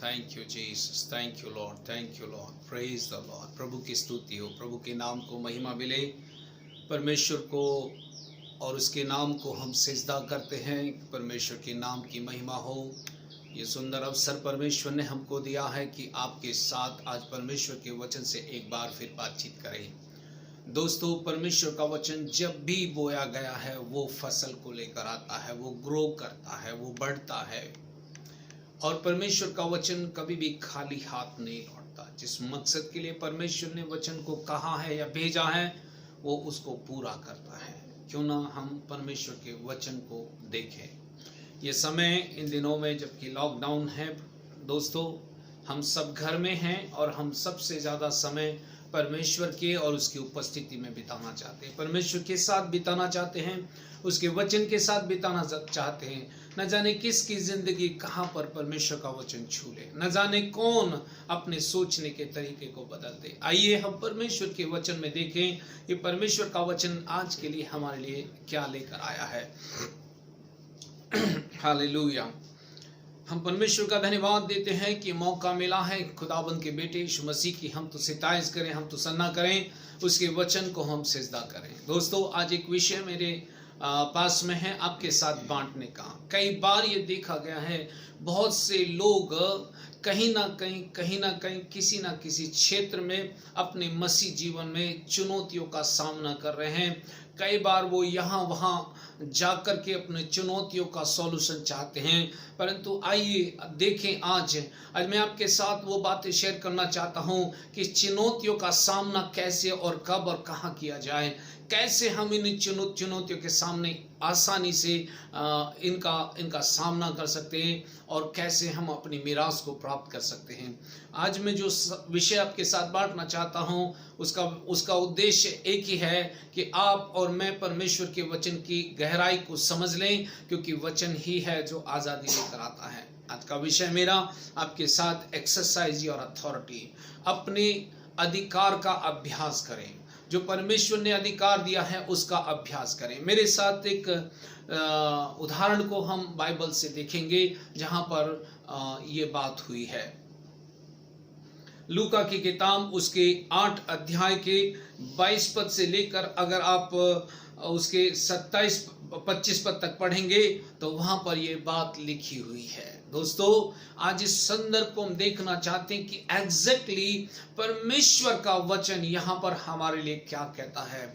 Thank you Jesus, thank you Lord, thank you Lord, praise the Lord. प्रभु की स्तुति हो, प्रभु के नाम को महिमा मिले। परमेश्वर को और उसके नाम को हम सिजदा करते हैं। परमेश्वर के नाम की महिमा हो। ये सुंदर अवसर परमेश्वर ने हमको दिया है कि आपके साथ आज परमेश्वर के वचन से एक बार फिर बातचीत करें। दोस्तों, परमेश्वर का वचन जब भी बोया गया है वो फसल को लेकर आता है, वो ग्रो करता है, वो बढ़ता है। और परमेश्वर का वचन कभी भी खाली हाथ नहीं लौटता। जिस मकसद के लिए परमेश्वर ने वचन को कहा है या भेजा है वो उसको पूरा करता है। क्यों ना हम परमेश्वर के वचन को देखें। ये समय इन दिनों में जबकि लॉकडाउन है दोस्तों, हम सब घर में हैं और हम सबसे ज़्यादा समय परमेश्वर के और उसकी उपस्थिति में बिताना चाहते हैं, परमेश्वर के साथ बिताना चाहते हैं, उसके वचन के साथ बिताना चाहते हैं। न जाने किसकी जिंदगी कहाँ पर परमेश्वर का वचन छू ले, न जाने कौन अपने सोचने के तरीके को बदल दे। आइए हम परमेश्वर के वचन में देखें कि परमेश्वर का वचन आज के लिए हमारे लिए क्या लेकर आया है। हालेलुया। हम परमेश्वर का धन्यवाद देते हैं कि मौका मिला है खुदाबंद के बेटे यीशु मसीह की हम तो सिताइश करें, हम तो सन्ना करें, उसके वचन को हम सिजदा करें। दोस्तों, आज एक विषय मेरे पास में है आपके साथ बांटने का। कई बार ये देखा गया है बहुत से लोग कहीं ना कहीं किसी ना किसी क्षेत्र में अपने मसीह जीवन में चुनौतियों का सामना कर रहे हैं। कई बार वो यहाँ वहाँ जाकर के अपने चुनौतियों का सॉल्यूशन चाहते हैं। परंतु आइए देखें, आज मैं आपके साथ वो बातें शेयर करना चाहता हूँ कि चुनौतियों का सामना कैसे और कब और कहाँ किया जाए, कैसे हम इन चुनौतियों के सामने आसानी से इनका सामना कर सकते हैं और कैसे हम अपनी मीरास को प्राप्त कर सकते हैं। आज मैं जो विषय आपके साथ बांटना चाहता हूं उसका उद्देश्य एक ही है कि आप और मैं परमेश्वर के वचन की गहराई को समझ लें, क्योंकि वचन ही है जो आज़ादी लेकर आता है। आज का विषय मेरा आपके साथ एक्सरसाइज और अथॉरिटी, अपने अधिकार का अभ्यास करें। जो परमेश्वर ने अधिकार दिया है उसका अभ्यास करें। मेरे साथ एक उदाहरण को हम बाइबल से देखेंगे जहां पर ये बात हुई है। लूका की किताब उसके 8 अध्याय के 22 पद से लेकर अगर आप उसके 27-25 पद तक पढ़ेंगे तो वहां पर ये बात लिखी हुई है। दोस्तों, आज इस संदर्भ को हम देखना चाहते हैं कि एग्जैक्टली परमेश्वर का वचन यहाँ पर हमारे लिए क्या कहता है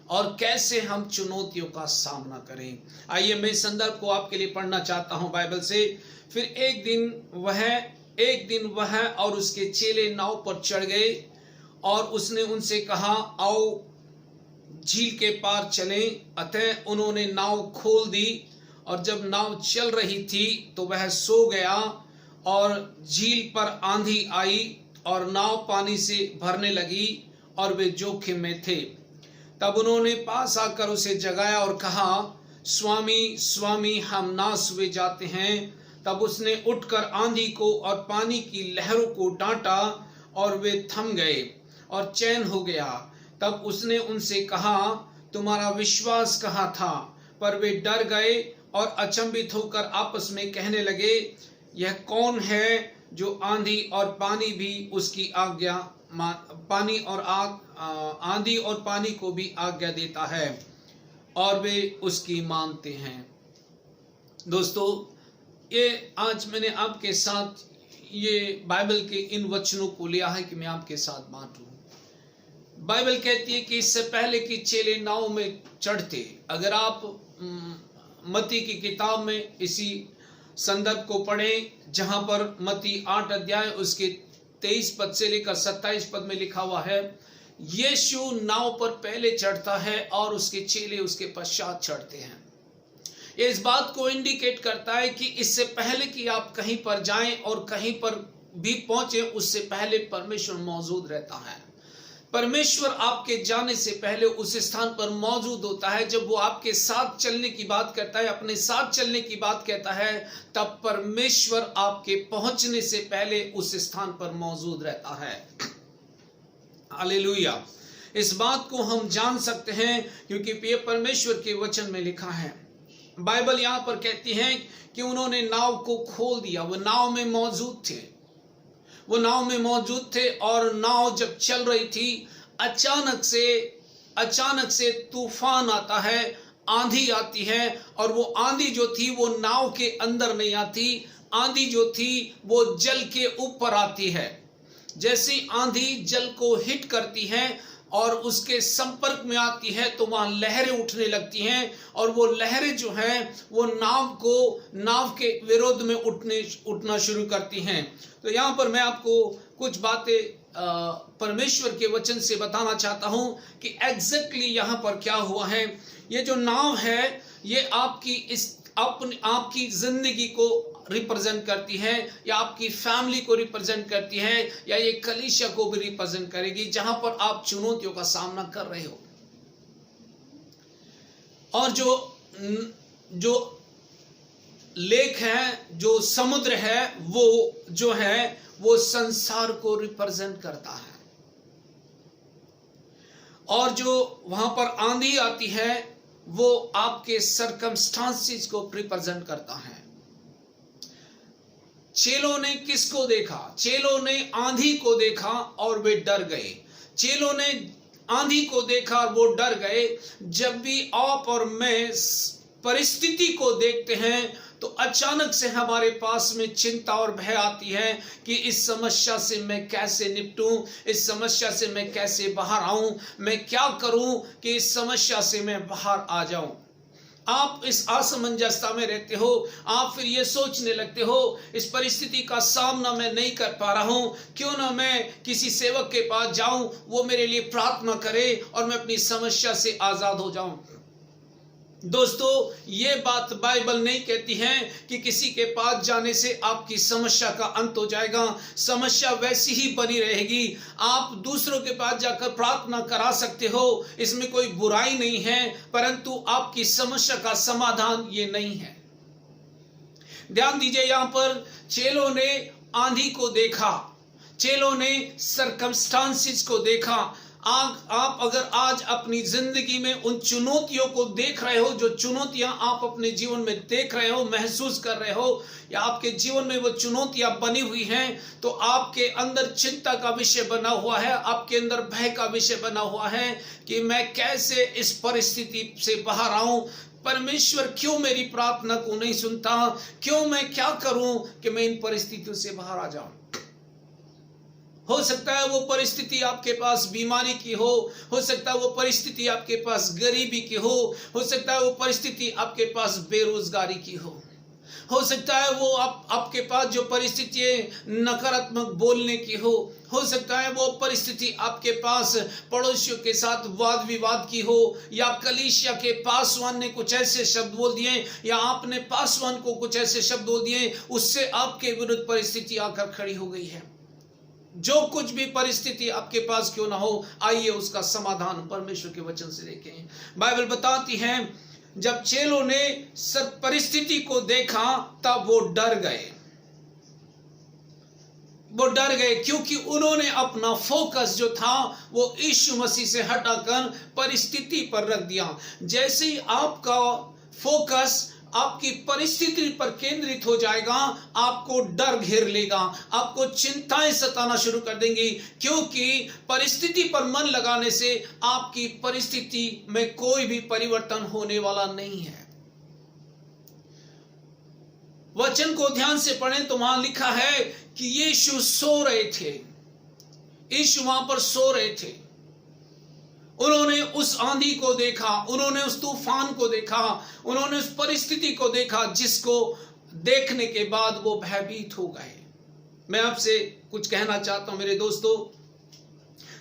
और कैसे हम चुनौतियों का सामना करें। आइए मैं संदर्भ को आपके लिए पढ़ना चाहता हूँ बाइबल से। फिर एक दिन वह और उसके चेले नाव पर चढ़ गए और उसने उनसे कहा, आओ झील के पार चलें। अतः उन्होंने नाव खोल दी और जब नाव चल रही थी तो वह सो गया और झील पर आंधी आई और नाव पानी से भरने लगी और वे जोखिम में थे। तब उन्होंने पास आकर उसे जगाया और कहा, स्वामी स्वामी, हम नाश हुए जाते हैं। तब उसने उठकर आंधी को और पानी की लहरों को डांटा और वे थम गए और चैन हो गया। तब उसने उनसे कहा, तुम्हारा विश्वास कहाँ था? पर वे डर गए और अचंभित होकर आपस में कहने लगे, यह कौन है जो आंधी और पानी भी उसकी आज्ञा आंधी और पानी को भी आज्ञा देता है और वे उसकी मानते हैं। दोस्तों, ये आज मैंने आपके साथ ये बाइबल के इन वचनों को लिया है कि मैं आपके साथ बांटूं। बाइबल कहती है कि इससे पहले कि चेले नाव में चढ़ते, अगर आप मत्ती की किताब में इसी संदर्भ को पढ़ें जहां पर मत्ती 8 अध्याय उसके 23 पद से लेकर 27 पद में लिखा हुआ है, यीशु नाव पर पहले चढ़ता है और उसके चेले उसके पश्चात चढ़ते हैं। ये इस बात को इंडिकेट करता है कि इससे पहले कि आप कहीं पर जाएं और कहीं पर भी पहुंचे, उससे पहले परमेश्वर मौजूद रहता है। परमेश्वर आपके जाने से पहले उस स्थान पर मौजूद होता है। जब वो आपके साथ चलने की बात करता है, अपने साथ चलने की बात कहता है, तब परमेश्वर आपके पहुंचने से पहले उस स्थान पर मौजूद रहता है। हालेलुया। इस बात को हम जान सकते हैं क्योंकि ये परमेश्वर के वचन में लिखा है। बाइबल यहाँ पर कहती है कि उन्होंने नाव को खोल दिया, वो नाव में मौजूद थे। वो नाव में मौजूद थे और नाव जब चल रही थी, अचानक से तूफान आता है, आंधी आती है। और वो आंधी जो थी वो नाव के अंदर नहीं आती, आंधी जो थी वो जल के ऊपर आती है। जैसे आंधी जल को हिट करती है और उसके संपर्क में आती है तो वहां लहरें उठने लगती हैं, और वो लहरें जो हैं वो नाव के विरोध में उठना शुरू करती हैं। तो यहाँ पर मैं आपको कुछ बातें परमेश्वर के वचन से बताना चाहता हूं कि एग्जैक्टली यहाँ पर क्या हुआ है। ये जो नाव है ये आपकी जिंदगी को रिप्रेजेंट करती है, या आपकी फैमिली को रिप्रेजेंट करती है, या ये कलीसिया को भी रिप्रेजेंट करेगी जहां पर आप चुनौतियों का सामना कर रहे हो। और जो लेक है, जो समुद्र है, वो संसार को रिप्रेजेंट करता है। और जो वहां पर आंधी आती है वो आपके सर्कमस्टांसेस को रिप्रेजेंट करता है। चेलों ने किसको देखा? चेलों ने आंधी को देखा और वे डर गए। चेलों ने आंधी को देखा और वो डर गए। जब भी आप और मैं परिस्थिति को देखते हैं तो अचानक से हमारे पास में चिंता और भय आती है कि इस समस्या से मैं कैसे निपटूं, इस समस्या से मैं कैसे बाहर आऊं, मैं क्या करूं कि इस समस्या से मैं बाहर आ जाऊं। आप इस असमंजसता में रहते हो, आप फिर ये सोचने लगते हो इस परिस्थिति का सामना मैं नहीं कर पा रहा हूं, क्यों ना मैं किसी सेवक के पास जाऊं, वो मेरे लिए प्रार्थना करे और मैं अपनी समस्या से आजाद हो जाऊं। दोस्तों, ये बात बाइबल नहीं कहती है कि किसी के पास जाने से आपकी समस्या का अंत हो जाएगा। समस्या वैसी ही बनी रहेगी। आप दूसरों के पास जाकर प्रार्थना करा सकते हो, इसमें कोई बुराई नहीं है, परंतु आपकी समस्या का समाधान ये नहीं है। ध्यान दीजिए, यहां पर चेलों ने आंधी को देखा, चेलों ने सर्कमस्टांसेस को देखा। आप अगर आज अपनी जिंदगी में उन चुनौतियों को देख रहे हो, जो चुनौतियां आप अपने जीवन में देख रहे हो, महसूस कर रहे हो, या आपके जीवन में वो चुनौतियां बनी हुई हैं, तो आपके अंदर चिंता का विषय बना हुआ है, आपके अंदर भय का विषय बना हुआ है कि मैं कैसे इस परिस्थिति से बाहर आऊं, परमेश्वर क्यों मेरी प्रार्थना को नहीं सुनता, क्यों, मैं क्या करूं कि मैं इन परिस्थितियों से बाहर आ जाऊं। हो सकता है वो परिस्थिति आपके पास बीमारी की हो सकता है वो परिस्थिति आपके पास गरीबी की हो सकता है वो परिस्थिति आपके पास बेरोजगारी की हो सकता है वो आपके पास जो परिस्थिति नकारात्मक बोलने की हो सकता है वो परिस्थिति आपके पास पड़ोसियों के साथ वाद विवाद की हो, या कलीसिया के पासवान ने कुछ ऐसे शब्द बोल दिए, या आपने पासवान को कुछ ऐसे शब्द बोल दिए, उससे आपके विरुद्ध परिस्थिति आकर खड़ी हो गई है। जो कुछ भी परिस्थिति आपके पास क्यों ना हो, आइए उसका समाधान परमेश्वर के वचन से देखें। बाइबल बताती है जब चेलों ने सब परिस्थिति को देखा तब वो डर गए। वो डर गए क्योंकि उन्होंने अपना फोकस जो था वो यीशु मसीह से हटाकर परिस्थिति पर रख दिया। जैसे ही आपका फोकस आपकी परिस्थिति पर केंद्रित हो जाएगा, आपको डर घेर लेगा, आपको चिंताएं सताना शुरू कर देंगी, क्योंकि परिस्थिति पर मन लगाने से आपकी परिस्थिति में कोई भी परिवर्तन होने वाला नहीं है। वचन को ध्यान से पढ़ें तो वहां लिखा है कि यीशु सो रहे थे, यीशु वहां पर सो रहे थे। उन्होंने उस आंधी को देखा, उन्होंने उस तूफान को देखा, उन्होंने उस परिस्थिति को देखा, जिसको देखने के बाद वो भयभीत हो गए। मैं आपसे कुछ कहना चाहता हूं मेरे दोस्तों,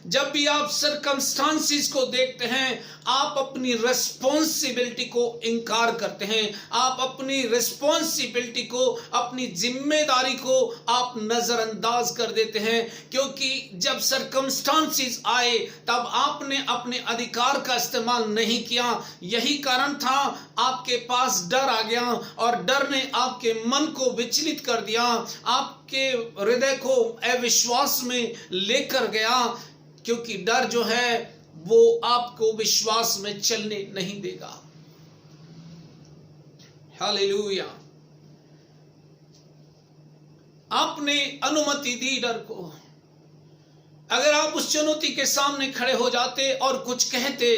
जब भी आप सर्कमस्टांसेस को देखते हैं, आप अपनी रिस्पॉन्सिबिलिटी को इनकार करते हैं, आप अपनी रिस्पॉन्सिबिलिटी को, अपनी जिम्मेदारी को आप नजरअंदाज कर देते हैं, क्योंकि जब सर्कमस्टांसेस आए तब आपने अपने अधिकार का इस्तेमाल नहीं किया। यही कारण था आपके पास डर आ गया, और डर ने आपके मन को विचलित कर दिया, आपके हृदय को अविश्वास में लेकर गया, क्योंकि डर जो है वो आपको विश्वास में चलने नहीं देगा। हालेलुया। आपने अनुमति दी डर को। अगर आप उस चुनौती के सामने खड़े हो जाते और कुछ कहते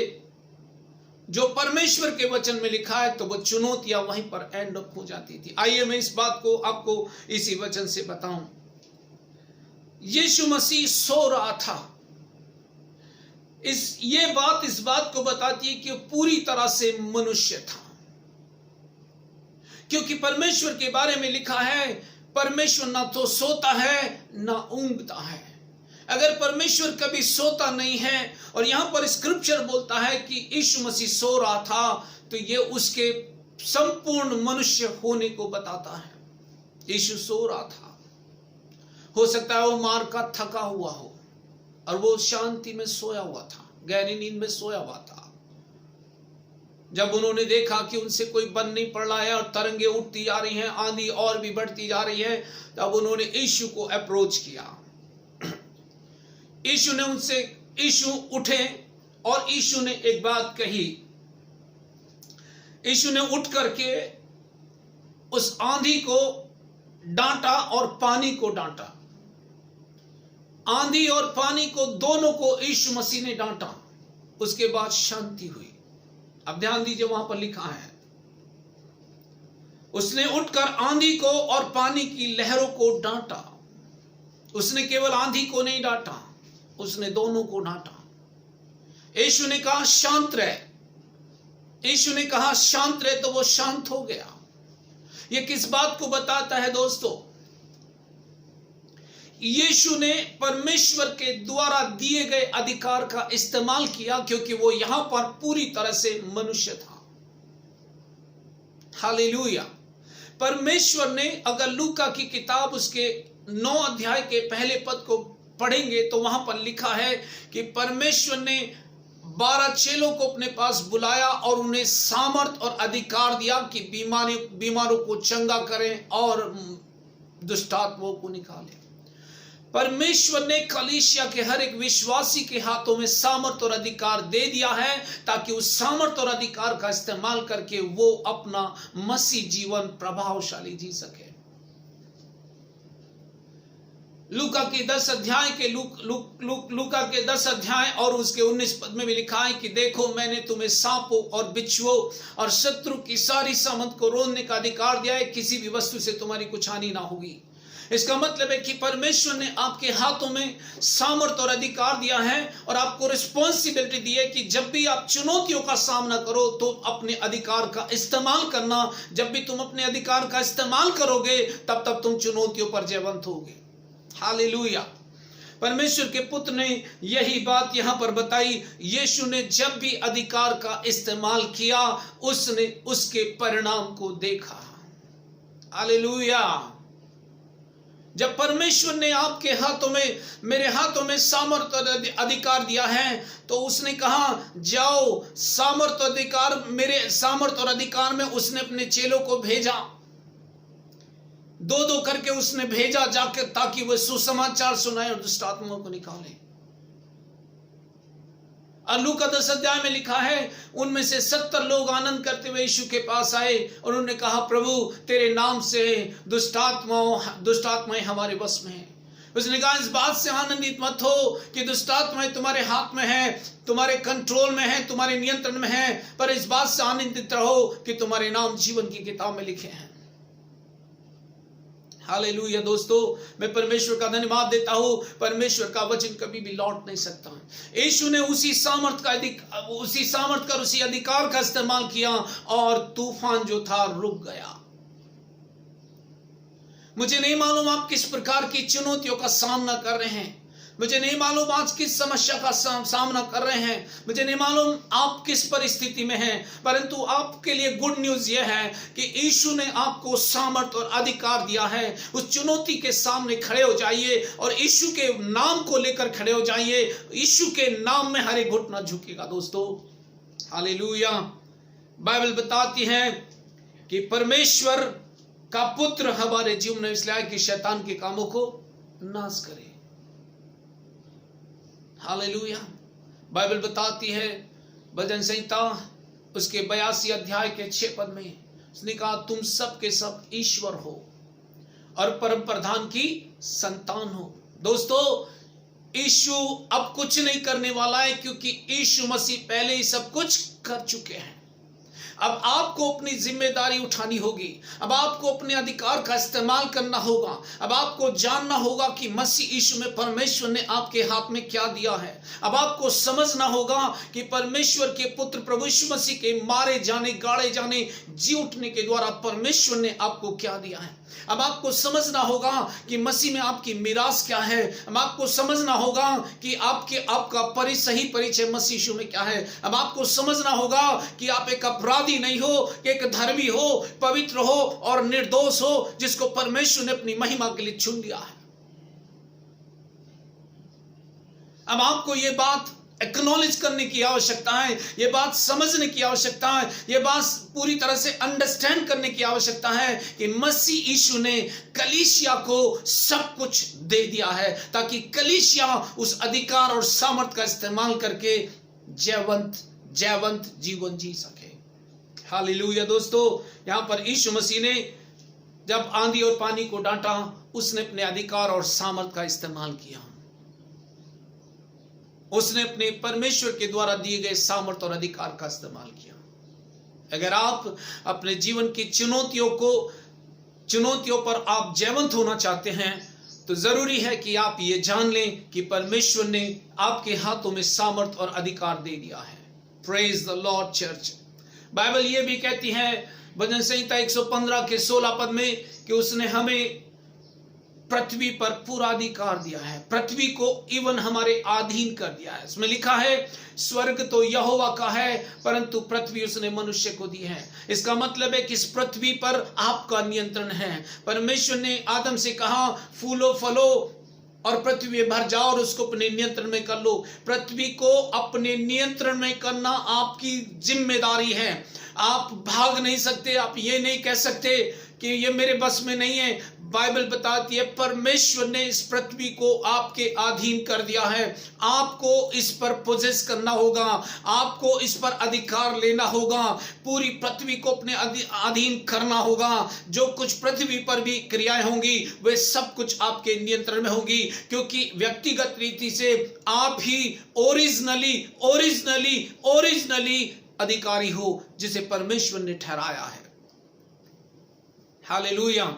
जो परमेश्वर के वचन में लिखा है, तो वो चुनौतियां वहीं पर एंड अप हो जाती थी। आइए मैं इस बात को आपको इसी वचन से बताऊं। यीशु मसीह सो रहा था। ये बात इस बात को बताती है कि वो पूरी तरह से मनुष्य था, क्योंकि परमेश्वर के बारे में लिखा है परमेश्वर ना तो सोता है ना ऊंघता है। अगर परमेश्वर कभी सोता नहीं है, और यहां पर स्क्रिप्चर बोलता है कि यीशु मसीह सो रहा था, तो ये उसके संपूर्ण मनुष्य होने को बताता है। यीशु सो रहा था। हो सकता है वो मार का थका हुआ हो और वो शांति में सोया हुआ था, गहरी नींद में सोया हुआ था। जब उन्होंने देखा कि उनसे कोई बन नहीं पड़ रहा है और तरंगे उठती जा रही हैं, आंधी और भी बढ़ती जा रही है, तब उन्होंने यीशु को अप्रोच किया। यीशु उठे और यीशु ने एक बात कही। यीशु ने उठ करके उस आंधी को डांटा और पानी को डांटा। आंधी और पानी को दोनों को यीशु मसीह ने डांटा। उसके बाद शांति हुई। अब ध्यान दीजिए, वहां पर लिखा है उसने उठकर आंधी को और पानी की लहरों को डांटा। उसने केवल आंधी को नहीं डांटा, उसने दोनों को डांटा। यीशु ने कहा शांत रह। यीशु ने कहा शांत रह, तो वो शांत हो गया। ये किस बात को बताता है दोस्तों? यीशु ने परमेश्वर के द्वारा दिए गए अधिकार का इस्तेमाल किया, क्योंकि वो यहां पर पूरी तरह से मनुष्य था। हालेलुया। परमेश्वर ने, अगर लूका की किताब उसके 9 अध्याय के पहले पद को पढ़ेंगे तो वहां पर लिखा है कि परमेश्वर ने 12 चेलों को अपने पास बुलाया और उन्हें सामर्थ और अधिकार दिया कि बीमारों को चंगा करें और दुष्टात्माओं को निकालें। परमेश्वर ने कलीसिया के हर एक विश्वासी के हाथों में सामर्थ और अधिकार दे दिया है, ताकि उस सामर्थ और अधिकार का इस्तेमाल करके वो अपना मसीह जीवन प्रभावशाली जी सके। लूका के 10 अध्याय के लूका के 10 अध्याय और उसके 19 पद में भी लिखा है कि देखो, मैंने तुम्हें सांपों और बिच्छुओं और शत्रु की सारी सामंत को रोकने का अधिकार दिया है, किसी भी वस्तु से तुम्हारी कुछ हानि ना होगी। इसका मतलब है कि परमेश्वर ने आपके हाथों में सामर्थ और अधिकार दिया है और आपको रिस्पॉन्सिबिलिटी दी है कि जब भी आप चुनौतियों का सामना करो तो अपने अधिकार का इस्तेमाल करना। जब भी तुम अपने अधिकार का इस्तेमाल करोगे तब तुम चुनौतियों पर जयवंत होगे। हालेलुया। परमेश्वर के पुत्र ने यही बात यहां पर बताई। यीशु ने जब भी अधिकार का इस्तेमाल किया, उसने उसके परिणाम को देखा। हालेलुया। जब परमेश्वर ने आपके हाथों में, मेरे हाथों में सामर्थ और अधिकार दिया है, तो उसने कहा जाओ, मेरे सामर्थ और अधिकार में उसने अपने चेलों को भेजा। 2-2 करके उसने भेजा जाकर, ताकि वह सुसमाचार सुनाए और दुष्ट आत्माओं को निकाले। और लूका 10 अध्याय में लिखा है, उनमें से 70 लोग आनंद करते हुए यीशु के पास आए और उन्होंने कहा, प्रभु तेरे नाम से दुष्ट आत्माएं हमारे वश में हैं। उसने कहा, इस बात से आनंदित मत हो कि दुष्ट आत्माएं तुम्हारे हाथ में है, तुम्हारे कंट्रोल में है, तुम्हारे नियंत्रण में है, पर इस बात से आनंदित रहो कि तुम्हारे नाम जीवन की किताब में लिखे हैं। हालेलुया। दोस्तों, मैं परमेश्वर का धन्यवाद देता हूं। परमेश्वर का वचन कभी भी लौट नहीं सकता। यीशु ने उसी सामर्थ का उसी अधिकार का इस्तेमाल किया और तूफान जो था रुक गया। मुझे नहीं मालूम आप किस प्रकार की चुनौतियों का सामना कर रहे हैं। मुझे नहीं मालूम आज किस समस्या का सामना कर रहे हैं। मुझे नहीं मालूम आप किस परिस्थिति में हैं, परंतु आपके लिए गुड न्यूज यह है कि यीशु ने आपको सामर्थ और अधिकार दिया है। उस चुनौती के सामने खड़े हो जाइए और यीशु के नाम को लेकर खड़े हो जाइए। यीशु के नाम में हर एक घुटना झुकेगा। दोस्तों, हालेलुया। बाइबल बताती है कि परमेश्वर का पुत्र हमारे जीवन में इसलिए आया कि शैतान के कामों को नाश करे। हालेलुया। बाइबल बताती है, भजन संहिता उसके 82 अध्याय के 6 पद में उसने कहा, तुम सब के सब ईश्वर हो और परम प्रधान की संतान हो। दोस्तों, यीशु अब कुछ नहीं करने वाला है, क्योंकि यीशु मसीह पहले ही सब कुछ कर चुके हैं। अब आपको अपनी जिम्मेदारी उठानी होगी। अब आपको अपने अधिकार का इस्तेमाल करना होगा। अब आपको जानना होगा कि मसीह यीशु में परमेश्वर ने आपके हाथ में क्या दिया है। अब आपको समझना होगा कि परमेश्वर के पुत्र प्रभु यीशु मसीह के मारे जाने, गाड़े जाने, जी उठने के द्वारा परमेश्वर ने आपको क्या दिया है। अब आपको समझना होगा कि मसीह में आपकी मिरास क्या है। अब आपको समझना होगा कि आपका सही परिचय मसीह यीशु में क्या है। अब आपको समझना होगा कि आप एक अपराधी नहीं हो, एक धर्मी हो, पवित्र हो और निर्दोष हो, जिसको परमेश्वर ने अपनी महिमा के लिए चुन लिया है। अब आपको ये बात एक्नॉलेज करने की आवश्यकता है, ये बात समझने की आवश्यकता है, ये बात पूरी तरह से अंडरस्टैंड करने की आवश्यकता है कि मसीह यीशु ने कलीसिया को सब कुछ दे दिया है, ताकि कलीसिया उस अधिकार और सामर्थ का इस्तेमाल करके जयवंत जीवन जी सके। हालेलुया। दोस्तों, यहां पर यीशु मसीह ने जब आंधी और पानी को डांटा, उसने अपने अधिकार और सामर्थ का इस्तेमाल किया। उसने अपने परमेश्वर के द्वारा दिए गए सामर्थ और अधिकार का इस्तेमाल किया। अगर आप अपने जीवन की चुनौतियों पर आप जयवंत होना चाहते हैं, तो जरूरी है कि आप ये जान लें कि परमेश्वर ने आपके हाथों में सामर्थ और अधिकार दे दिया है। Praise the Lord church. Bible ये भी कहती है भजन संहिता 115 के 16 पद में कि उसने हमें पृथ्वी पर पूरा अधिकार दिया है, पृथ्वी को इवन हमारे अधीन कर दिया है। इसमें लिखा है स्वर्ग तो यहोवा का है, परंतु पृथ्वी उसने मनुष्य को दी है। इसका मतलब है कि इस पृथ्वी पर आपका नियंत्रण है। परमेश्वर ने आदम से कहा, फूलो फलो और पृथ्वी में भर जाओ और उसको अपने नियंत्रण में कर लो। पृथ्वी को अपने नियंत्रण में करना आपकी जिम्मेदारी है। आप भाग नहीं सकते, आप ये नहीं कह सकते कि ये मेरे बस में नहीं है। बाइबल बताती है परमेश्वर ने इस पृथ्वी को आपके अधीन कर दिया है। आपको इस पर पोजेस करना होगा, आपको इस पर अधिकार लेना होगा, पूरी पृथ्वी को अपने अधीन करना होगा। जो कुछ पृथ्वी पर भी क्रियाएं होंगी वे सब कुछ आपके नियंत्रण में होंगी, क्योंकि व्यक्तिगत रीति से आप ही ओरिजिनली अधिकारी हो जिसे परमेश्वर ने ठहराया है। हालेलुया।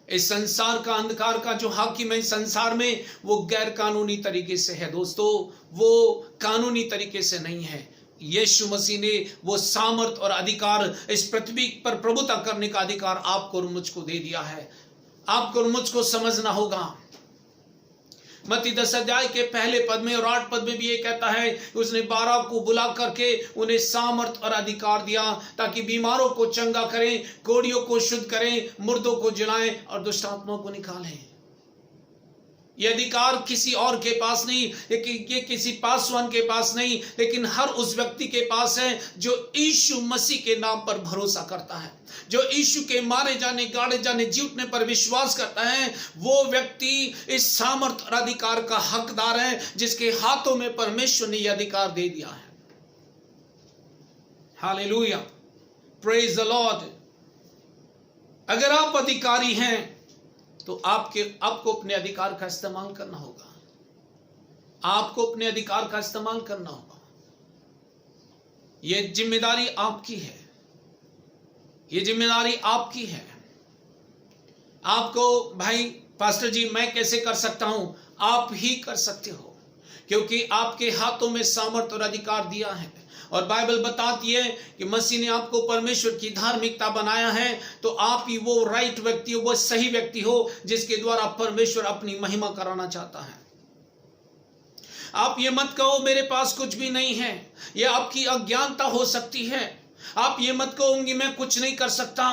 इस संसार का अंधकार का जो हाकिम है इस संसार में, वो गैर कानूनी तरीके से है। दोस्तों, वो कानूनी तरीके से नहीं है। यीशु मसीह ने वो सामर्थ और अधिकार, इस पृथ्वी पर प्रभुता करने का अधिकार आपको और मुझको दे दिया है। आपको और मुझको समझना होगा। मत्ती 10 अध्याय के पहले पद में और 8 पद में भी ये कहता है, उसने 12 को बुला करके उन्हें सामर्थ और अधिकार दिया ताकि बीमारों को चंगा करें, कोढ़ियों को शुद्ध करें, मुर्दों को जिलाएं और दुष्ट आत्माओं को निकालें। ये अधिकार किसी और के पास नहीं, ये किसी पासवान के पास नहीं, लेकिन हर उस व्यक्ति के पास है जो यीशु मसीह के नाम पर भरोसा करता है, जो यीशु के मारे जाने, गाड़े जाने, जी उठने पर विश्वास करता है। वो व्यक्ति इस सामर्थ और अधिकार का हकदार है, जिसके हाथों में परमेश्वर ने यह अधिकार दे दिया है। Hallelujah, praise the Lord. अगर आप अधिकारी हैं तो आपको अपने अधिकार का इस्तेमाल करना होगा। आपको अपने अधिकार का इस्तेमाल करना होगा। यह जिम्मेदारी आपकी है। यह जिम्मेदारी आपकी है। आपको भाई पास्टर जी मैं कैसे कर सकता हूं? आप ही कर सकते हो, क्योंकि आपके हाथों में सामर्थ और अधिकार दिया है। और बाइबल बताती है कि मसीह ने आपको परमेश्वर की धार्मिकता बनाया है, तो आप ही वो राइट व्यक्ति हो, वो सही व्यक्ति हो जिसके द्वारा परमेश्वर अपनी महिमा कराना चाहता है। आप ये मत कहो मेरे पास कुछ भी नहीं है, ये आपकी अज्ञानता हो सकती है। आप ये मत कहोगे मैं कुछ नहीं कर सकता,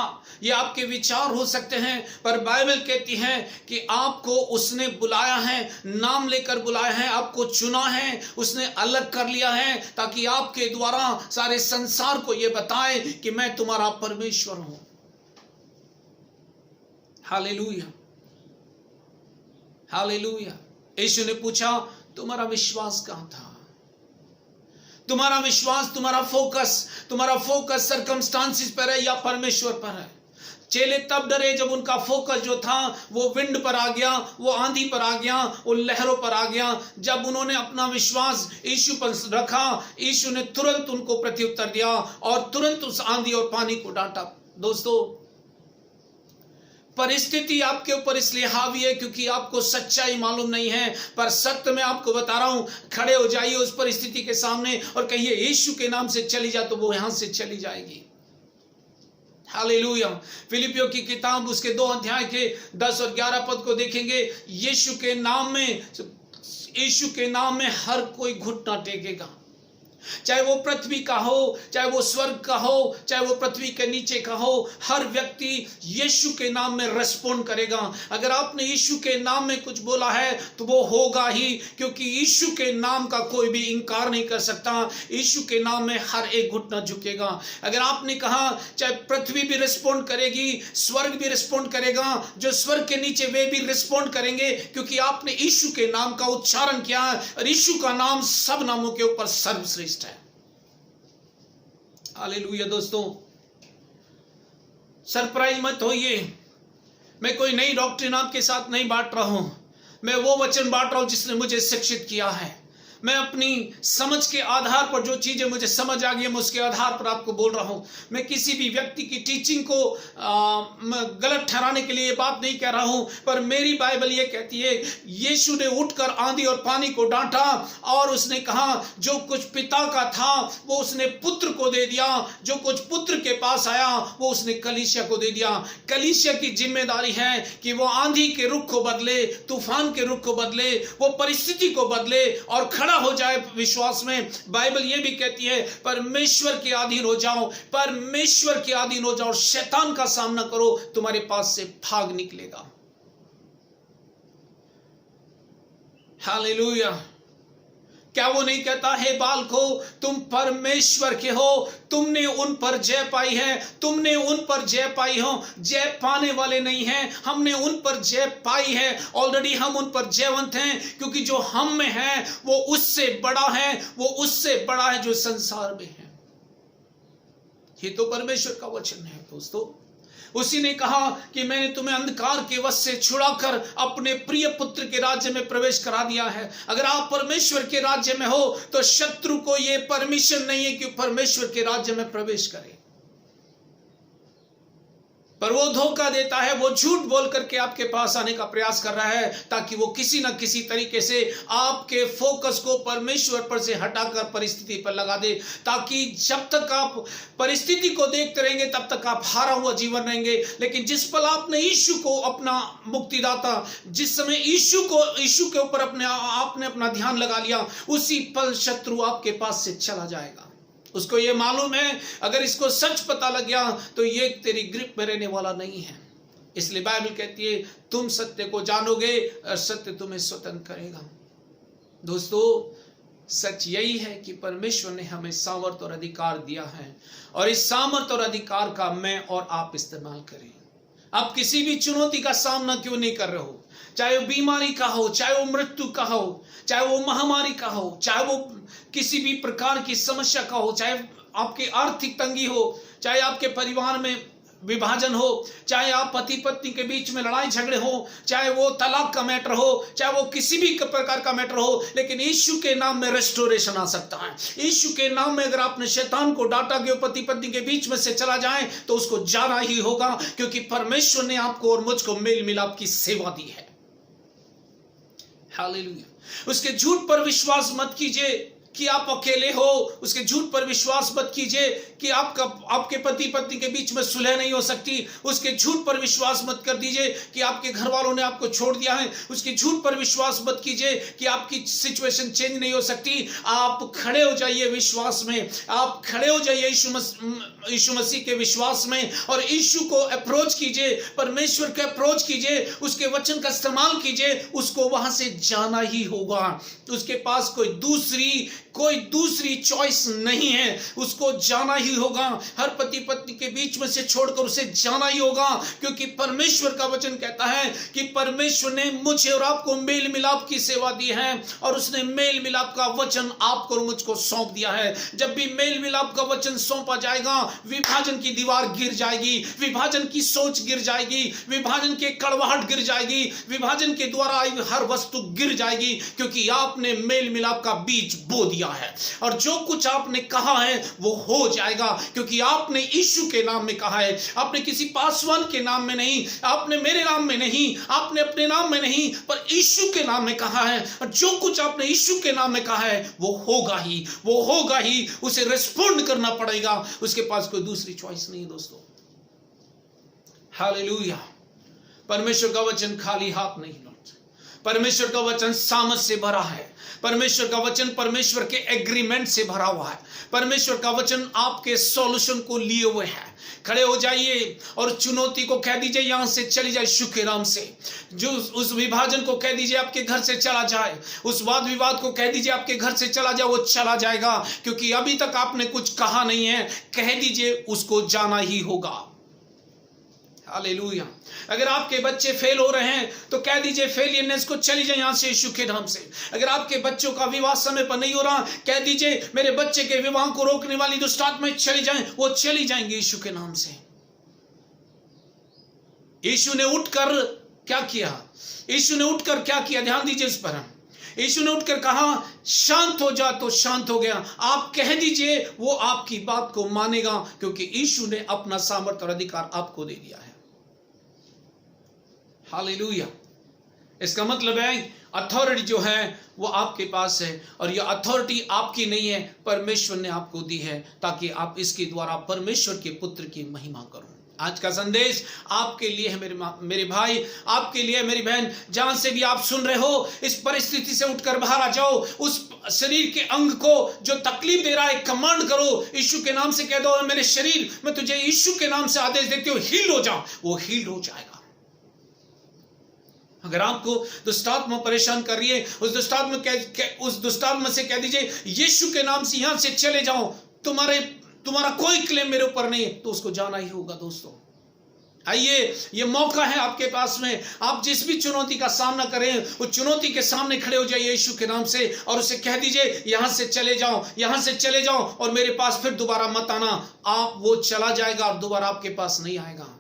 ये आपके विचार हो सकते हैं। पर बाइबल कहती है कि आपको उसने बुलाया है, नाम लेकर बुलाया है, आपको चुना है, उसने अलग कर लिया है, ताकि आपके द्वारा सारे संसार को ये बताए कि मैं तुम्हारा परमेश्वर हूं। Hallelujah, hallelujah. यीशु ने पूछा तुम्हारा विश्वास कहां था? तुम्हारा विश्वास, तुम्हारा फोकस सर्कमस्टांसिस पर है या परमेश्वर पर है? चेले तब डरे जब उनका फोकस जो था वो विंड पर आ गया, वो आंधी पर आ गया, वो लहरों पर आ गया। जब उन्होंने अपना विश्वास यीशु पर रखा, यीशु ने तुरंत उनको प्रत्युत्तर दिया और तुरंत उस आंधी और पानी को डांटा। दोस्तों, परिस्थिति आपके ऊपर इसलिए हावी है क्योंकि आपको सच्चाई मालूम नहीं है, पर सत्य मैं आपको बता रहा हूं, खड़े हो जाइए उस परिस्थिति के सामने और कहिए यीशु के नाम से चली जा, तो वो यहां से चली जाएगी। हालेलुया। फिलिपियों की किताब उसके 2 अध्याय के 10 और 11 पद को देखेंगे। यीशु के नाम में हर कोई घुटना टेकेगा, चाहे वो पृथ्वी का हो, चाहे वो स्वर्ग का हो, चाहे वो पृथ्वी के नीचे का हो, हर व्यक्ति यीशु के नाम में रेस्पॉन्ड करेगा। अगर आपने यीशु के नाम में कुछ बोला है तो वो होगा ही, क्योंकि यीशु के नाम का कोई भी इनकार नहीं कर सकता। यीशु के नाम में हर एक घुटना झुकेगा। अगर आपने कहा, चाहे पृथ्वी भी रिस्पॉन्ड करेगी, स्वर्ग भी रिस्पॉन्ड करेगा, जो स्वर्ग के नीचे वे भी रिस्पॉन्ड करेंगे, क्योंकि आपने यीशु के नाम का उच्चारण किया है और यीशु का नाम सब नामों के ऊपर सर्वश्रेष्ठ है। हालेलुया। दोस्तों, सरप्राइज मत होइए, मैं कोई नई डॉक्ट्रिन आपके साथ नहीं बांट रहा हूं, मैं वो वचन बांट रहा हूं जिसने मुझे शिक्षित किया है। मैं अपनी समझ के आधार पर जो चीजें मुझे समझ आ गई मैं उसके आधार पर आपको बोल रहा हूं। मैं किसी भी व्यक्ति की टीचिंग को गलत ठहराने के लिए ये बात नहीं कह रहा हूं, पर मेरी बाइबल ये कहती है, यीशु ने उठकर आंधी और पानी को डांटा और उसने कहा जो कुछ पिता का था वो उसने पुत्र को दे दिया, जो कुछ पुत्र के पास आया वो उसने कलीसिया को दे दिया। कलीसिया की जिम्मेदारी है कि वो आंधी के रुख को बदले, तूफान के रुख को बदले, वो परिस्थिति को बदले और हो जाए विश्वास में। बाइबल यह भी कहती है परमेश्वर के अधीन हो जाओ, परमेश्वर के अधीन हो जाओ और शैतान का सामना करो, तुम्हारे पास से भाग निकलेगा। हालेलुया। क्या वो नहीं कहता, हे बालको तुम परमेश्वर के हो, तुमने उन पर जय पाई है, तुमने उन पर जय पाई हो, जय पाने वाले नहीं हैं, हमने उन पर जय पाई है। ऑलरेडी हम उन पर जयवंत हैं, क्योंकि जो हम में है वो उससे बड़ा है, वो उससे बड़ा है जो संसार में है। ये तो परमेश्वर का वचन है। दोस्तों, उसी ने कहा कि मैंने तुम्हें अंधकार के वश से छुड़ाकर अपने प्रिय पुत्र के राज्य में प्रवेश करा दिया है। अगर आप परमेश्वर के राज्य में हो तो शत्रु को यह परमिशन नहीं है कि परमेश्वर के राज्य में प्रवेश करे, पर वो धोखा देता है, वो झूठ बोल करके आपके पास आने का प्रयास कर रहा है ताकि वो किसी न किसी तरीके से आपके फोकस को परमेश्वर पर से हटाकर परिस्थिति पर लगा दे, ताकि जब तक आप परिस्थिति को देखते रहेंगे तब तक आप हारा हुआ जीवन रहेंगे। लेकिन जिस पल आपने यीशु को अपना मुक्तिदाता, जिस समय यीशु के ऊपर आपने अपना ध्यान लगा लिया, उसी पल शत्रु आपके पास से चला जाएगा। उसको ये मालूम है अगर इसको सच पता लग गया तो ये तेरी ग्रिप में रहने वाला नहीं है। इसलिए बाइबल कहती है तुम सत्य को जानोगे और सत्य तुम्हें स्वतंत्र करेगा। दोस्तों, सच यही है कि परमेश्वर ने हमें सामर्थ और अधिकार दिया है और इस सामर्थ और अधिकार का मैं और आप इस्तेमाल करें। आप किसी भी चुनौती का सामना क्यों नहीं कर रहे हो, चाहे वो बीमारी का हो, चाहे वो मृत्यु का हो, चाहे वो महामारी का हो, चाहे वो किसी भी प्रकार की समस्या का हो, चाहे आपकी आर्थिक तंगी हो, चाहे आपके परिवार में विभाजन हो, चाहे आप पति पत्नी के बीच में लड़ाई झगड़े हो, चाहे वो तलाक का मैटर हो, चाहे वो किसी भी प्रकार का मैटर हो, लेकिन यीशु के नाम में रेस्टोरेशन आ सकता है। यीशु के नाम में अगर आपने शैतान को डांटा कि वो पति पत्नी के बीच में से चला जाए तो उसको जाना ही होगा, क्योंकि परमेश्वर ने आपको और मुझको मेल मिलाप की सेवा दी है। हालेलुया। उसके झूठ पर विश्वास मत कीजिए कि आप अकेले हो, उसके झूठ पर विश्वास मत कीजिए कि आपके पति पत्नी के बीच में सुलह नहीं हो सकती, उसके झूठ पर विश्वास मत कर दीजिए कि आपके घर वालों ने आपको छोड़ दिया है, उसके झूठ पर विश्वास मत कीजिए कि आपकी सिचुएशन चेंज नहीं हो सकती। आप खड़े हो जाइए विश्वास में, आप खड़े हो जाइए यीशु मसीह के विश्वास में और यीशु को अप्रोच कीजिए, परमेश्वर को अप्रोच कीजिए, उसके वचन का इस्तेमाल कीजिए, उसको वहां से जाना ही होगा। उसके पास कोई दूसरी कोई दूसरी चॉइस नहीं है, उसको जाना ही होगा। हर पति पत्नी के बीच में से छोड़कर उसे जाना ही होगा, क्योंकि परमेश्वर का वचन कहता है कि परमेश्वर ने मुझे और आपको मेल मिलाप की सेवा दी है, और उसने मेल मिलाप का वचन आपको और मुझको सौंप दिया है। जब भी मेल मिलाप का वचन सौंपा जाएगा, विभाजन की दीवार गिर जाएगी, विभाजन की सोच गिर जाएगी, विभाजन के कड़वाहट गिर जाएगी, विभाजन के द्वारा आई हर वस्तु गिर जाएगी, क्योंकि आपने मेल मिलाप का बीज बो दिया है। और जो कुछ आपने कहा है वो हो जाएगा, क्योंकि आपने यीशु के नाम में कहा है। आपने किसी पासवान के नाम में नहीं, आपने मेरे नाम में नहीं, आपने अपने नाम में नहीं, पर यीशु के नाम में कहा है। और जो कुछ आपने यीशु के नाम में कहा है वो होगा ही, वो होगा ही। उसे रिस्पोंड करना पड़ेगा, उसके पास कोई दूसरी चॉइस नहीं दोस्तों। हालेलुया। परमेश्वर का वचन खाली हाथ नहीं लौटता। परमेश्वर का वचन सामर्थ से भरा है। परमेश्वर का वचन परमेश्वर के एग्रीमेंट से भरा हुआ है। परमेश्वर का वचन आपके सॉल्यूशन को लिए हुए है। खड़े हो जाइए और चुनौती को कह दीजिए यहां से चली जाए यीशु के नाम से। जो उस विभाजन को कह दीजिए आपके घर से चला जाए, उस वाद विवाद को कह दीजिए आपके घर से चला जाए, वो चला जाएगा। क्योंकि अभी तक आपने कुछ कहा नहीं है, कह दीजिए उसको जाना ही होगा। हालेलुया। अगर आपके बच्चे फेल हो रहे हैं तो कह दीजिए फेलियरनेस को चली जाए यहां से यीशु के नाम से। अगर आपके बच्चों का विवाह समय पर नहीं हो रहा, कह दीजिए मेरे बच्चे के विवाह को रोकने वाली दुष्ट आत्माएं चली जाएं, वो चली जाएंगी यीशु के नाम से। यीशु ने उठकर क्या किया? यीशु ने उठकर क्या किया? ध्यान दीजिए इस पर। यीशु ने उठकर कहा शांत हो जा, तो शांत हो गया। आप कह दीजिए, वो आपकी बात को मानेगा, क्योंकि यीशु ने अपना सामर्थ्य और अधिकार आपको दे दिया है। हालेलुया। इसका मतलब है अथॉरिटी जो है वो आपके पास है, और यह अथॉरिटी आपकी नहीं है, परमेश्वर ने आपको दी है, ताकि आप इसके द्वारा परमेश्वर के पुत्र की महिमा करो। आज का संदेश आपके लिए है मेरे भाई, आपके लिए मेरी बहन। जहां से भी आप सुन रहे हो, इस परिस्थिति से उठकर बाहर आ जाओ। उस शरीर के अंग को जो तकलीफ दे रहा है, कमांड करो, यीशु के नाम से कह दो, मेरे शरीर मैं तुझे यीशु के नाम से आदेश देती हूँ, हील हो जा। वो हील हो जाएगा। अगर आपको दुष्टात्मा परेशान कर रही है, उस दुष्टात्मा से कह दीजिए यीशु के नाम से यहां से चले जाओ, तुम्हारा कोई क्लेम मेरे ऊपर नहीं है, तो उसको जाना ही होगा दोस्तों। आइए, ये मौका है आपके पास में। आप जिस भी चुनौती का सामना करें, उस चुनौती के सामने खड़े हो जाइए यीशु के नाम से, और उसे कह दीजिए यहां से चले जाओ, यहां से चले जाओ, और मेरे पास फिर दोबारा मत आना। आप वो चला जाएगा और दोबारा आपके पास नहीं आएगा।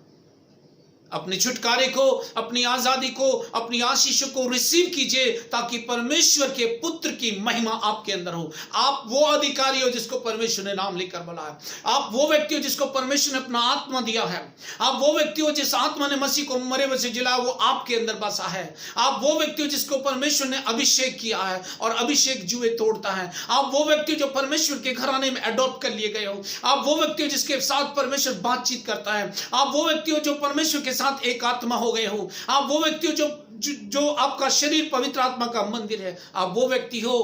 अपने छुटकारे को, अपनी आजादी को, अपनी आशीषों को रिसीव कीजिए, ताकि परमेश्वर के पुत्र की महिमा आपके अंदर हो। आप वो अधिकारी हो जिसको परमेश्वर ने नाम लेकर बुलाया। आप वो व्यक्ति हो जिसको परमेश्वर ने अपना आत्मा दिया है। आप वो व्यक्ति हो जिस आत्मा ने मसीह को मरे हुए से जिलाया, वो आपके अंदर बसा है। आप वो व्यक्ति हो जिसको परमेश्वर ने अभिषेक किया है, और अभिषेक जुए तोड़ता है। आप वो व्यक्ति हो जो परमेश्वर के घराने में अडॉप्ट कर लिए गए हो। आप वो व्यक्ति हो जिसके साथ परमेश्वर बातचीत करता है। आप वो व्यक्ति हो जो परमेश्वर के साथ एक आत्मा हो गए हो। आप वो व्यक्ति हो जो आपका शरीर पवित्र आत्मा का मंदिर है। आप वो व्यक्ति हो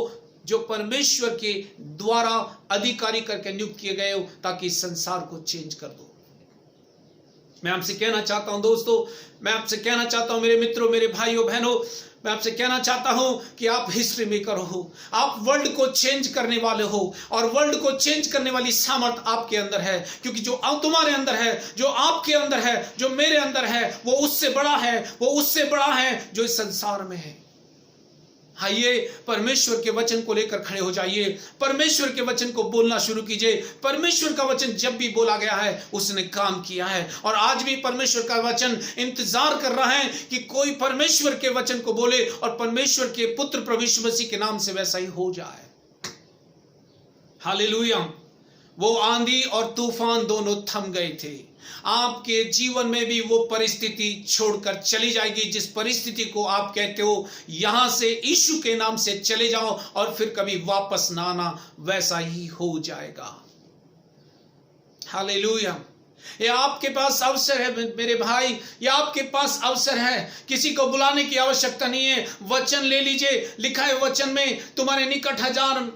जो परमेश्वर के द्वारा अधिकारी करके नियुक्त किए गए हो, ताकि संसार को चेंज कर दो। मैं आपसे कहना चाहता हूं दोस्तों, मैं आपसे कहना चाहता हूं मेरे मित्रों, मेरे भाइयों बहनों, मैं आपसे कहना चाहता हूं कि आप हिस्ट्री मेकर हो। आप वर्ल्ड को चेंज करने वाले हो, और वर्ल्ड को चेंज करने वाली सामर्थ आपके अंदर है। क्योंकि जो तुम्हारे अंदर है, जो आपके अंदर है, जो मेरे अंदर है, वो उससे बड़ा है, वो उससे बड़ा है जो इस संसार में है। आइए, परमेश्वर के वचन को लेकर खड़े हो जाइए। परमेश्वर के वचन को बोलना शुरू कीजिए। परमेश्वर का वचन जब भी बोला गया है, उसने काम किया है, और आज भी परमेश्वर का वचन इंतजार कर रहा है कि कोई परमेश्वर के वचन को बोले, और परमेश्वर के पुत्र प्रभु यीशु मसीह के नाम से वैसा ही हो जाए। हालेलुया। वो आंधी और तूफान दोनों थम गए थे। आपके जीवन में भी वो परिस्थिति छोड़कर चली जाएगी, जिस परिस्थिति को आप कहते हो यहां से यीशु के नाम से चले जाओ और फिर कभी वापस ना आना, वैसा ही हो जाएगा। हालेलुया। ये आपके पास अवसर है मेरे भाई, ये आपके पास अवसर है। किसी को बुलाने की आवश्यकता नहीं है। वचन ले लीजिए। लिखा है वचन में, तुम्हारे निकट 1000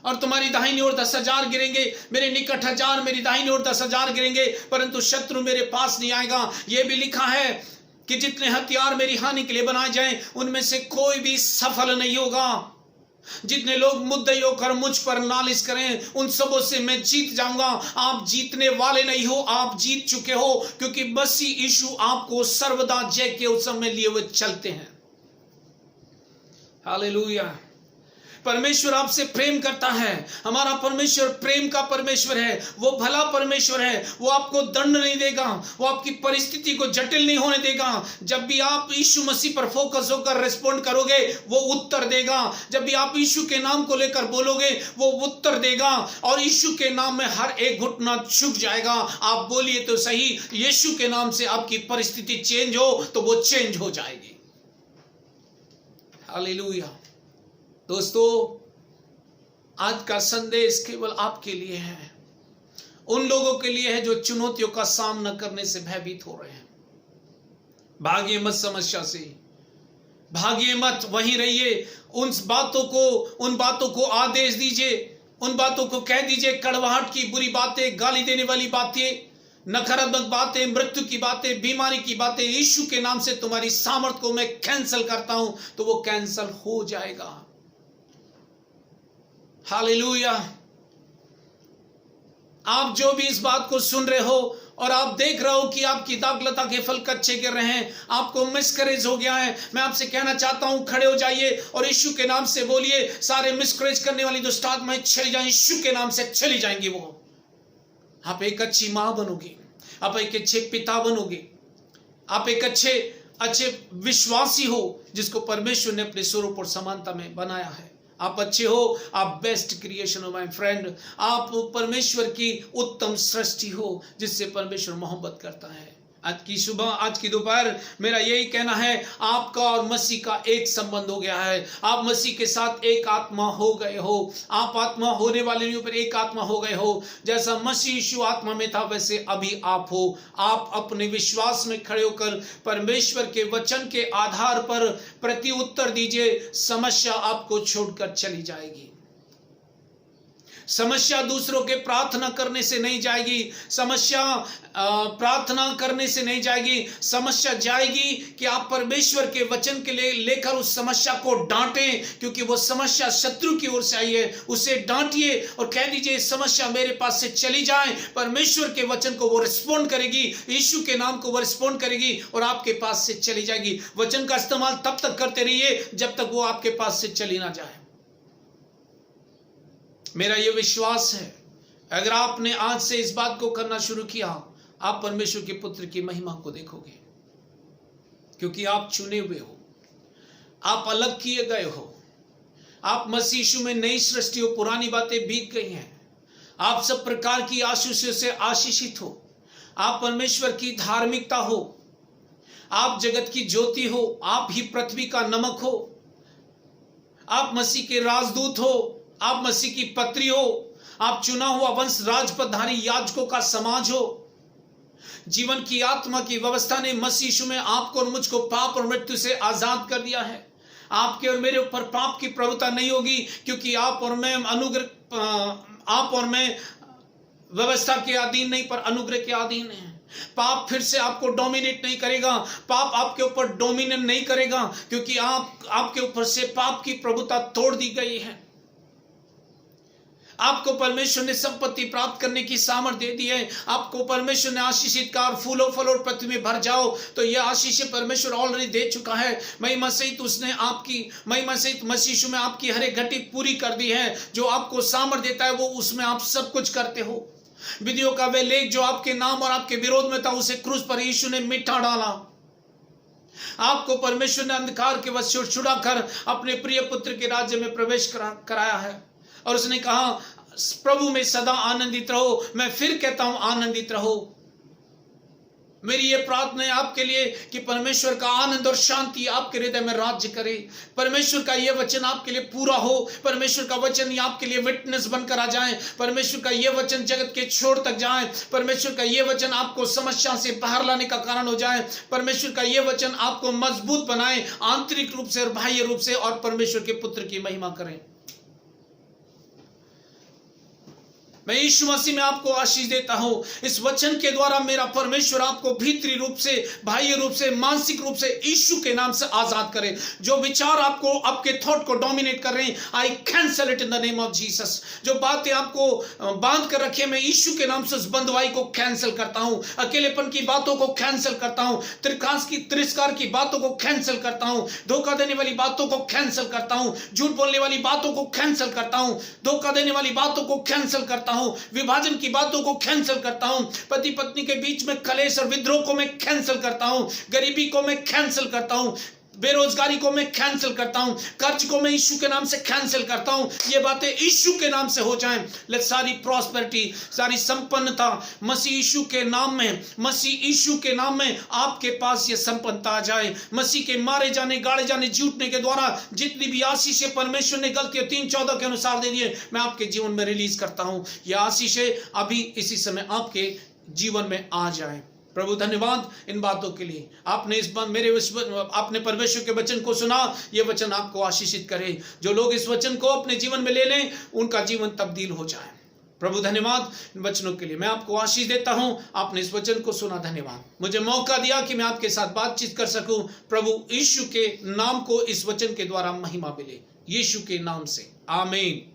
और तुम्हारी दाहिनी ओर 10,000 गिरेंगे, मेरे निकट 1000, मेरी दाहिनी ओर 10,000 गिरेंगे, परंतु शत्रु मेरे पास नहीं आएगा। यह भी लिखा है कि जितने हथियार मेरी हानि के लिए बनाए जाएं, उनमें से कोई भी सफल नहीं होगा। जितने लोग मुद्दई होकर मुझ पर नालिश करें, उन सबों से मैं जीत जाऊंगा। आप जीतने वाले नहीं हो, आप जीत चुके हो, क्योंकि मसीह यीशु आपको सर्वदा जय के उत्सव में लिए हुए चलते हैं। हालेलुया। परमेश्वर आपसे प्रेम करता है। हमारा परमेश्वर प्रेम का परमेश्वर है, वो भला परमेश्वर है। वो आपको दंड नहीं देगा, वो आपकी परिस्थिति को जटिल नहीं होने देगा। जब भी आप यीशु मसीह पर फोकस होकर रिस्पॉन्ड करोगे, वो उत्तर देगा। जब भी आप यीशु के नाम को लेकर बोलोगे, वो उत्तर देगा, और यीशु के नाम में हर एक घुटना झुक जाएगा। आप बोलिए तो सही, यीशु के नाम से आपकी परिस्थिति चेंज हो तो वो चेंज हो जाएगी। हालेलुया। दोस्तों, आज का संदेश केवल आपके लिए है, उन लोगों के लिए है जो चुनौतियों का सामना करने से भयभीत हो रहे हैं। भागिए मत समस्या से, भागिए मत, वहीं रहिए। उन बातों को आदेश दीजिए, उन बातों को कह दीजिए। कड़वाहट की बुरी बातें, गाली देने वाली बातें, नकारात्मक बातें, मृत्यु की बातें, बीमारी की बातें, यीशु के नाम से तुम्हारी सामर्थ को मैं कैंसिल करता हूं, तो वो कैंसिल हो जाएगा। हालेलुया। आप जो भी इस बात को सुन रहे हो और आप देख रहे हो कि आपकी दाखलता के फल कच्चे गिर रहे हैं, आपको मिसकरेज हो गया है, मैं आपसे कहना चाहता हूं, खड़े हो जाइए और यीशु के नाम से बोलिए। सारे मिसकरेज करने वाली दुष्ट आत्माएं चली जाएं, यीशु के नाम से चली जाएंगी। वो आप एक अच्छी मां बनोगे, आप एक अच्छे पिता बनोगे, आप एक अच्छे विश्वासी हो जिसको परमेश्वर ने अपने स्वरूप और समानता में बनाया है। आप अच्छे हो, आप बेस्ट क्रिएशन हो माय फ्रेंड। आप परमेश्वर की उत्तम सृष्टि हो जिससे परमेश्वर मोहब्बत करता है। आज की सुबह, आज की दोपहर मेरा यही कहना है, आपका और मसीह का एक संबंध हो गया है। आप मसीह के साथ एक आत्मा हो गए हो। आप आत्मा होने वाले नहीं हो, पर एक आत्मा हो गए हो। जैसा मसीह यीशु आत्मा में था, वैसे अभी आप हो। आप अपने विश्वास में खड़े होकर परमेश्वर के वचन के आधार पर प्रति उत्तर दीजिए। समस्या आपको छोड़कर चली जाएगी। समस्या दूसरों के प्रार्थना करने से नहीं जाएगी, समस्या प्रार्थना करने से नहीं जाएगी। समस्या जाएगी कि आप परमेश्वर के वचन के लिए लेकर उस समस्या को डांटें, क्योंकि वो समस्या शत्रु की ओर से आई है। उसे डांटिए और कह दीजिए, समस्या मेरे पास से चली जाए। परमेश्वर के वचन को वो रिस्पॉन्ड करेगी, यीशु के नाम को वो रिस्पॉन्ड करेगी और आपके पास से चली जाएगी। वचन का इस्तेमाल तब तक करते रहिए जब तक वो आपके पास से चली ना जाए। मेरा यह विश्वास है, अगर आपने आज से इस बात को करना शुरू किया, आप परमेश्वर के पुत्र की महिमा को देखोगे, क्योंकि आप चुने हुए हो, आप अलग किए गए हो। आप मसीह यीशु में नई सृष्टि हो, पुरानी बातें बीत गई हैं। आप सब प्रकार की आशीषों से आशीषित हो। आप परमेश्वर की धार्मिकता हो, आप जगत की ज्योति हो, आप ही पृथ्वी का नमक हो, आप मसीह के राजदूत हो, आप मसीह की पत्री हो, आप चुना हुआ वंश, राजपदधारी याजकों का समाज हो। जीवन की आत्मा की व्यवस्था ने मसीह यीशु में आपको और मुझको पाप और मृत्यु से आजाद कर दिया है। आपके और मेरे ऊपर पाप की प्रभुता नहीं होगी, क्योंकि आप और मैं व्यवस्था के अधीन नहीं, पर अनुग्रह के अधीन हैं। पाप फिर से आपको डोमिनेट नहीं करेगा, पाप आपके ऊपर डोमिनेट नहीं करेगा, क्योंकि आपके ऊपर से पाप की प्रभुता तोड़ दी गई है। आपको परमेश्वर ने संपत्ति प्राप्त करने की सामर्थ दे दी है। आपको परमेश्वर ने आशीषित कहा, फूलों फल और पृथ्वी में भर जाओ। तो यह आशीष परमेश्वर ऑलरेडी दे चुका है। महिमा सहित उसने आपकी महिमा सहित मसीह में आपकी हर एक घटी पूरी कर दी है। जो आपको सामर्थ देता है, वो उसमें आप सब कुछ करते हो। विधियों का वह लेख जो आपके नाम और आपके विरोध में था, उसे क्रूस पर यीशु ने मिटा डाला। आपको परमेश्वर ने अंधकार के वश से छुड़ाकर अपने प्रिय पुत्र के राज्य में प्रवेश कराया है। और उसने कहा, प्रभु में सदा आनंदित रहो। मैं फिर कहता हूं, आनंदित रहो। मेरी ये प्रार्थना है आपके लिए कि परमेश्वर का आनंद और शांति आपके हृदय में राज्य करे। परमेश्वर का यह वचन आपके लिए पूरा हो। परमेश्वर का वचन आपके लिए विटनेस बनकर आ जाए। परमेश्वर का यह वचन जगत के छोर तक जाए। परमेश्वर का यह वचन आपको समस्या से बाहर लाने का कारण हो जाए। परमेश्वर का यह वचन आपको मजबूत बनाए, आंतरिक रूप से और बाह्य रूप से, और परमेश्वर के पुत्र की महिमा करें। मैं यीशु मसीह में आपको आशीष देता हूं। इस वचन के द्वारा मेरा परमेश्वर आपको भीतरी रूप से, बाह्य रूप से, मानसिक रूप से यीशु के नाम से आजाद करे। जो विचार आपको, आपके थॉट को डोमिनेट कर रहे हैं, I cancel it in the name of Jesus. जो बातें आपको बांध कर रखे, मैं यीशु के नाम से उस बंधुआई को कैंसिल करता हूं। अकेलेपन की बातों को कैंसिल करता हूं। तिरस्कार की बातों को कैंसिल करता हूं। धोखा देने वाली बातों को कैंसिल करता हूं। झूठ बोलने वाली बातों को कैंसिल करता हूं। धोखा देने वाली बातों को कैंसिल करता हूं। विभाजन की बातों को कैंसिल करता हूं। पति पत्नी के बीच में कलेश और विद्रोह को मैं कैंसिल करता हूं। गरीबी को मैं कैंसिल करता हूं। बेरोजगारी को मैं कैंसिल करता हूं। कर्ज को मैं यीशु के नाम से कैंसिल करता हूं। ये बातें यीशु के नाम से हो जाएं। लेट सारी प्रॉस्पेरिटी, सारी संपन्नता मसीह यीशु के नाम में, मसीह यीशु के नाम में आपके पास ये संपन्नता आ जाए। मसीह के मारे जाने, गाड़े जाने, झूठने के द्वारा जितनी भी आशीषें परमेश्वर ने गलतियों 3:14 के अनुसार दे दिए, मैं आपके जीवन में रिलीज करता हूं। ये आशीषें अभी इसी समय आपके जीवन में आ जाए। प्रभु धन्यवाद इन बातों के लिए। आपने आपने परमेश्वर के वचन को सुना, ये वचन आपको आशीषित करे। जो लोग इस वचन को अपने जीवन में ले लें, उनका जीवन तब्दील हो जाए। प्रभु धन्यवाद इन वचनों के लिए। मैं आपको आशीष देता हूं। आपने इस वचन को सुना, धन्यवाद। मुझे मौका दिया कि मैं आपके साथ बातचीत कर सकूं। प्रभु यीशु के नाम को इस वचन के द्वारा महिमा मिले, यीशु के नाम से, आमीन।